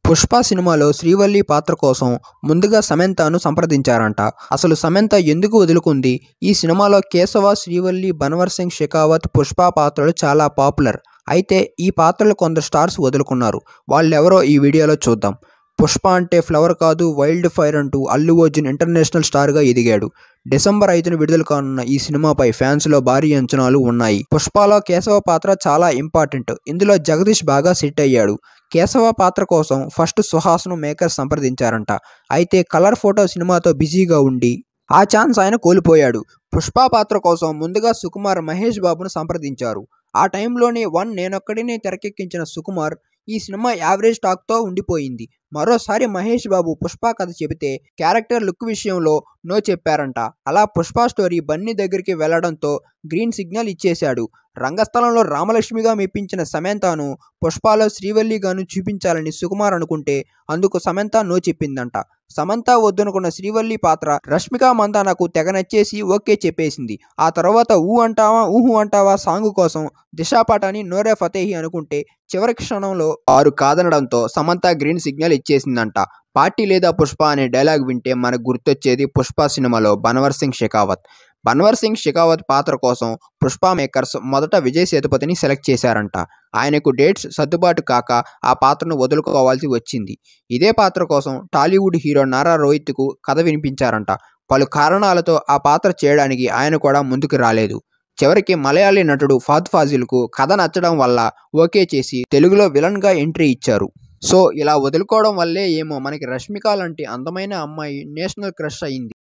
పుష్ప సినిమాలో శ్రీవల్లి పాత్ర కోసం ముందుగా సమంతను సంప్రదించారంట. అసలు సమంత ఎందుకు వదులుకుంది? ఈ సినిమాలో కేశవ, శ్రీవల్లి, బన్వర్ సింగ్ షెకావత్, పుష్ప పాత్రలు చాలా పాపులర్. అయితే ఈ పాత్రలు కొందరు స్టార్స్ వదులుకున్నారు. వాళ్ళెవరో ఈ వీడియోలో చూద్దాం. పుష్ప అంటే ఫ్లవర్ కాదు, వైల్డ్ ఫైర్ అంటూ అల్లు అర్జున్ ఇంటర్నేషనల్ స్టార్గా ఎదిగాడు. డిసెంబర్ 5న విడుదల కానున్న ఈ సినిమాపై ఫ్యాన్స్లో భారీ అంచనాలు ఉన్నాయి. పుష్పలో కేశవ పాత్ర చాలా ఇంపార్టెంట్. ఇందులో జగదీష్ బాగా సెట్ అయ్యాడు. కేశవ పాత్ర కోసం ఫస్ట్ సుహాస్ను మేకర్స్ సంప్రదించారంట. అయితే కలర్ ఫోటో సినిమాతో బిజీగా ఉండి ఆ ఛాన్స్ ఆయన కోల్పోయాడు. పుష్ప పాత్ర కోసం ముందుగా సుకుమార్ మహేష్ బాబును సంప్రదించారు. ఆ టైంలోనే నేనొక్కడినే తెరకెక్కించిన సుకుమార్ ఈ సినిమా యావరేజ్ టాక్తో ఉండిపోయింది. మరోసారి మహేష్ బాబు పుష్ప కథ చెబితే క్యారెక్టర్ లుక్ విషయంలో నో చెప్పారంట. అలా పుష్ప స్టోరీ బన్నీ దగ్గరికి వెళ్లడంతో గ్రీన్ సిగ్నల్ ఇచ్చేశాడు. రంగస్థలంలో రామలక్ష్మిగా మెప్పించిన సమంతను పుష్పలో శ్రీవల్లిగాను చూపించాలని సుకుమార్ అనుకుంటే అందుకు సమంత నో చెప్పిందంట. సమంత వద్దనుకున్న శ్రీవల్లి పాత్ర రష్మిక మందానకు తెగ నచ్చేసి ఓకే చెప్పేసింది. ఆ తర్వాత ఊహు అంటావా సాంగ్ కోసం దిశా పటాని, నూరే ఫతేహి అనుకుంటే చివరి క్షణంలో వారు కాదనడంతో సమంత గ్రీన్ సిగ్నల్ ఇచ్చేసిందంట. పార్టీ లేదా పుష్ప అనే డైలాగ్ వింటే మనకు గుర్తొచ్చేది పుష్ప సినిమాలో బన్వర్ సింగ్ షెకావత్. బన్వర్ సింగ్ షెకావత్ పాత్ర కోసం పుష్ప మేకర్స్ మొదట విజయ్ సేతుపతిని సెలెక్ట్ చేశారంట. ఆయనకు డేట్స్ సర్దుబాటు కాక ఆ పాత్రను వదులుకోవాల్సి వచ్చింది. ఇదే పాత్ర కోసం టాలీవుడ్ హీరో నారా రోహిత్కు కథ వినిపించారంట. పలు కారణాలతో ఆ పాత్ర చేయడానికి ఆయన కూడా ముందుకు రాలేదు. చివరికి మలయాళీ నటుడు ఫహద్ ఫాజిల్కు కథ నచ్చడం వల్ల ఓకే చేసి తెలుగులో విలన్గా ఎంట్రీ ఇచ్చారు. సో ఇలా వదులుకోవడం వల్లే ఏమో మనకి రష్మిక లాంటి అందమైన అమ్మాయి నేషనల్ క్రష్ అయింది.